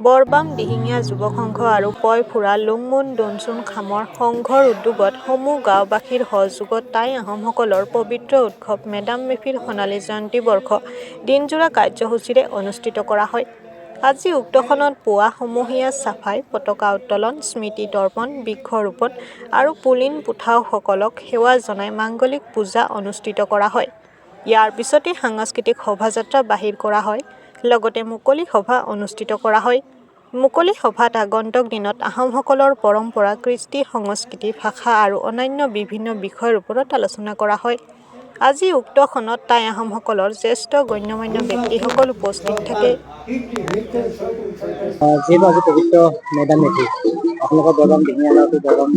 বৰবাম দিহিঙীয়া যুৱক সংঘ আৰু পয়ফুৰা লুংমুন ডুনচুন খামৰ সংঘৰ উদ্যোগত সমূহ গাঁওবাসীৰ সহযোগত টাই আহোমসকলৰ পবিত্ৰ উৎসৱ মেডাম মেফিৰ সোণালী জয়ন্তী বৰ্ষ দিনজোৰা কাৰ্যসূচীৰে অনুষ্ঠিত কৰা হয়। আজি উক্তখনত পুৱা সমূহীয়া চাফাই, পতাকা উত্তোলন, স্মৃতি তৰ্পণ, বৃক্ষৰোপণ আৰু পুলিন পুঠাওসকলক সেৱা জনাই মাংগলিক পূজা অনুষ্ঠিত কৰা হয়। ইয়াৰ পিছতে সাংস্কৃতিক শোভাযাত্ৰা বাহিৰ কৰা হয়। লগতে মুকলি সভা অনুষ্ঠিত কৰা হয়। মুকলি সভাত আগন্তুক দিনত আহোমসকলৰ পৰম্পৰা, কৃষ্টি, সংস্কৃতি, ভাষা আৰু অন্যান্য বিভিন্ন বিষয়ৰ ওপৰত আলোচনা কৰা হয়। আজি উক্তখনত টাই আহোমসকলৰ জ্যেষ্ঠ গণ্যমান্য ব্যক্তিসকল উপস্থিত থাকে। যিহেতু আজি পবিত্ৰ মেডাম মেফি আপোনালোকৰ বৰবাম দিহিঙীয়া গাঁৱতো বৰবাম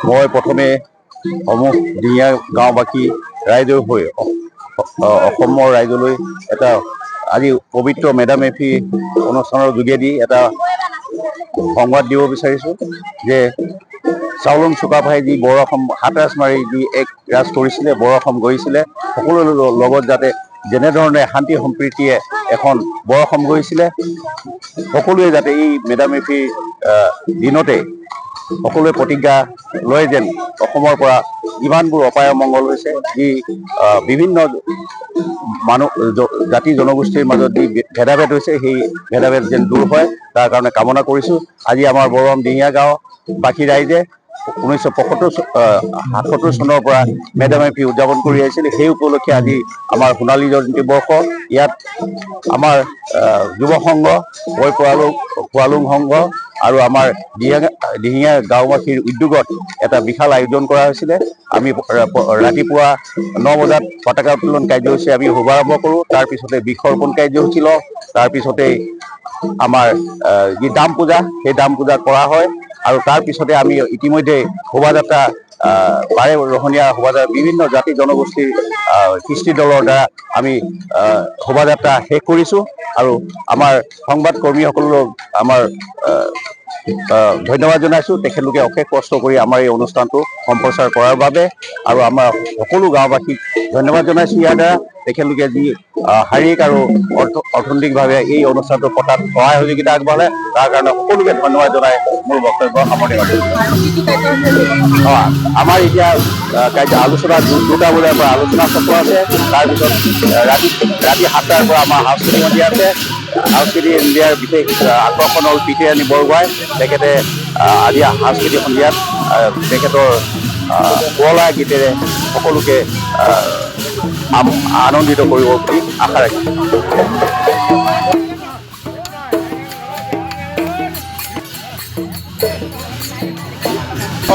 মই প্ৰথমে সমূহ দিহিঙীয়া গাঁওবাসী ৰাইজৰ হৈ অসমৰ ৰাইজলৈ এটা আজি পবিত্ৰ মেডাম মেফি অনুষ্ঠানৰ যোগেদি এটা সংবাদ দিব বিচাৰিছোঁ যে চাউলুং চুকাফাই যি বৰ অসম হাতৰাজ মাৰি যি এক ৰাজ কৰিছিলে, বৰ অসম গঢ়িছিলে, সকলোৰে লগত যাতে যেনেধৰণে শান্তি সম্প্ৰীতিয়ে এখন বৰ অসম গঢ়িছিলে, সকলোৱে যাতে এই মেডাম মেফিৰ দিনতে সকলোৱে প্ৰতিজ্ঞা লয় যেন অসমৰ পৰা যিমানবোৰ অপায় অমংগল হৈছে, যি বিভিন্ন মানুহ জাতি জনগোষ্ঠীৰ মাজত যি ভেদাভেদ হৈছে, সেই ভেদাভেদ যেন দূৰ হয় তাৰ কাৰণে কামনা কৰিছোঁ। আজি আমাৰ বৰবাম দিহিঙীয়া গাঁওবাসী ৰাইজে 1977 চনৰ পৰা মেডাম মেফি উদযাপন কৰি আহিছিল। সেই উপলক্ষে আজি আমাৰ সোণালী জয়ন্তী বৰ্ষ। ইয়াত আমাৰ যুৱ সংঘ, পোৱালুং সংঘ আৰু আমাৰ দিহিঙীয়া গাঁওবাসীৰ উদ্যোগত এটা বিশাল আয়োজন কৰা হৈছিলে। আমি ৰাতিপুৱা 9 বজাত পতাকা উত্তোলন কাৰ্যসূচী আমি শুভাৰম্ভ কৰোঁ। তাৰপিছতে বৃক্ষৰোপণ কাৰ্যসূচী লওঁ। তাৰপিছতেই আমাৰ যি দাম পূজা, সেই দাম পূজা কৰা হয় আৰু তাৰপিছতে আমি ইতিমধ্যে শোভাযাত্ৰা বাৰেৰহণীয়া শোভাযাত্ৰা বিভিন্ন জাতি জনগোষ্ঠীৰ কৃষ্টি দলৰ দ্বাৰা আমি শোভাযাত্ৰা শেষ কৰিছোঁ আৰু আমাৰ সংবাদ কৰ্মীসকলক আমাৰ ধন্যবাদ জনাইছোঁ। তেখেতলোকে অশেষ কষ্ট কৰি আমাৰ এই অনুষ্ঠানটো সম্প্ৰচাৰ কৰাৰ বাবে আৰু আমাৰ সকলো গাঁওবাসীক ধন্যবাদ জনাইছোঁ। ইয়াৰ দ্বাৰা তেখেতলোকে যি শাৰীৰিক আৰু অৰ্থনৈতিকভাৱে এই অনুষ্ঠানটো পতাত সহায় সহযোগিতা আগবঢ়ালে, তাৰ কাৰণে সকলোকে ধন্যবাদ জনাই মোৰ বক্তব্য সামৰণি মাৰিছোঁ। আমাৰ এতিয়া আলোচনা 2টা বজাৰ পৰা আলোচনা চক্ৰ আছে। তাৰপিছত ৰাতি 7টাৰ পৰা আমাৰ সাংস্কৃতিক সন্ধিয়া আছে। সাংস্কৃতিক সন্ধিয়াৰ বিশেষ আকৰ্ষণ হ'ল পিঠিৰাণী বৰগোহাঁই। তেখেতে আজি সাংস্কৃতিক সন্ধিয়াত তেখেতৰ শুৱলা গীতেৰে সকলোকে আনন্দিত কৰিব বুলি আশা ৰাখিছোঁ।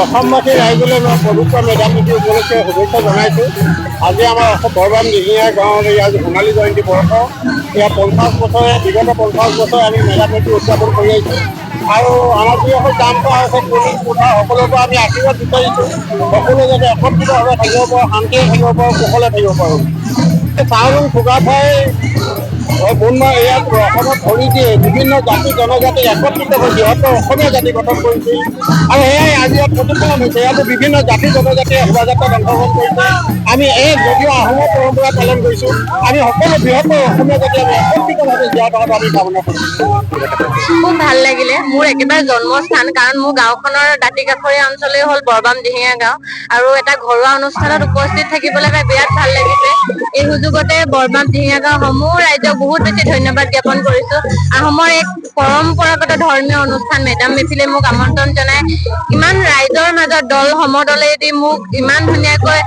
অসমবাসী ৰাইজলৈ মই পবিত্ৰ মেডাম মেফি উপলক্ষে শুভেচ্ছা জনাইছোঁ। আজি আমাৰ বৰবাম দিহিঙীয়া গাঁৱত আজি সোণালী জয়ন্তী বৰ্ষ। ইয়াত 50 বছৰে, বিগত 50 বছৰে আমি মেডাম মেফি উদযাপন কৰি আহিছোঁ আৰু আমাৰ যিসকল কাম কৰা আছে পুলিন পুঠা সকলোৰে পৰা আমি আশীৰ্বাদ বিচাৰিছোঁ। সকলোৱে যাতে একত্ৰিতভাৱে থাকিব পাৰোঁ, শান্তিৰে থাকিব পাৰোঁ, কুশলে থাকিব পাৰোঁ। চাউলুং চুকাফাই ইয়াত অসমত ভৰি দিয়ে বিভিন্ন জাতি জনজাতি একত্ৰিত হৈ বৃহত্তৰ অসমীয়া জাতি গঠন কৰিছিল আৰু সেয়াই আজি ইয়াত প্ৰতিফলন হৈছে। ইয়াতো বিভিন্ন জাতি জনজাতিয়ে শোভাযাত্ৰাত অংশগ্ৰহণ কৰিছে। আমি এই যদিও আহোমৰ পৰম্পৰা পালন কৰিছোঁ, আমি সকলো বৃহত্তৰ অসমীয়া জাতি আমি একত্ৰিতভাৱে জীয়াই থকাটো আমি কামনা কৰিছোঁ। খুব ভাল লাগিলে। মোৰ একেবাৰে জন্মস্থান, কাৰণ মোৰ গাঁওখনৰ দাঁতি কাষৰীয়া অঞ্চলেই হ'ল বৰবাম দিহিঙীয়া গাঁও আৰু এটা ঘৰুৱা অনুষ্ঠানত উপস্থিত থাকিবলৈ পাই বিৰাট ভাল লাগিছে। এই সুযোগতে বৰবাম দিহিঙীয়া গাঁও সমূহ ৰাইজক বহুত বেছি ধন্যবাদ জ্ঞাপন কৰিছোঁ। আহোমৰ এক পৰম্পৰাগত ধৰ্মীয় অনুষ্ঠান মেডাম মেফিলে মোক আমন্ত্ৰণ জনাই ইমান ৰাইজৰ মাজত দল সমদলেদি মোক ইমান ধুনীয়াকৈ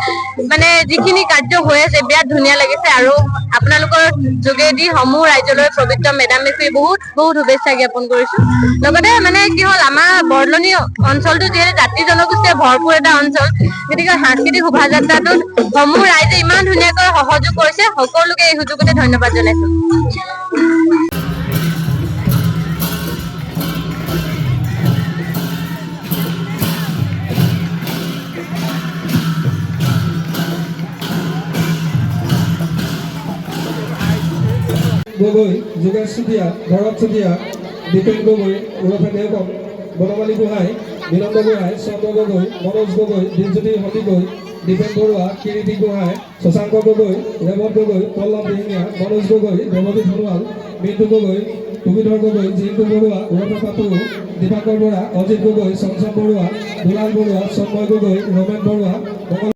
যিখিনি কাৰ্য হৈ আছে বিৰাট ধুনীয়া লাগিছে আৰু আপোনালোকৰ যোগেদি সমূহ ৰাইজলৈ পবিত্ৰ মেডাম মেফিৰ বহুত বহুত শুভেচ্ছা জ্ঞাপন কৰিছোঁ। লগতে কি হ'ল, আমাৰ বৰদলনি অঞ্চলটো যিহেতু জাতি জনগোষ্ঠীয়ে ভৰপূৰ এটা অঞ্চল, গতিকে সাংস্কৃতিক শোভাযাত্ৰাটোত সমূহ ৰাইজে ইমান ধুনীয়াকৈ সহযোগ কৰিছে। সকলোকে এই সুযোগতে ধন্যবাদ জনাইছোঁ। গগৈ, যোগেশ চুতীয়া, ভৰত চুতীয়া, দীপেন গগৈ ওৰফে দেওকম, বনমালী গোহাঁই, বিনন্দ গোহাঁই, চন্দ্ৰ গগৈ, মনোজ গগৈ, দিনজ্যোতি সন্দিকৈ, দীপেন বৰুৱা, কিৰিটি গোহাঁই, শশাংক গগৈ, ৰেৱত গগৈ, পল্লৱ দিহিঙীয়া, মনোজ গগৈ, দেৱজিৎ সোণোৱাল, মিণ্টু গগৈ, ভূমিধৰ গগৈ, জিন্তু বৰুৱা, উৰপে পাপু, দীপাংকৰ বৰা, অজিত গগৈ, চঞ্চল বৰুৱা, দুলাল বৰুৱা, সন্ময় গগৈ, ৰমেন বৰুৱা,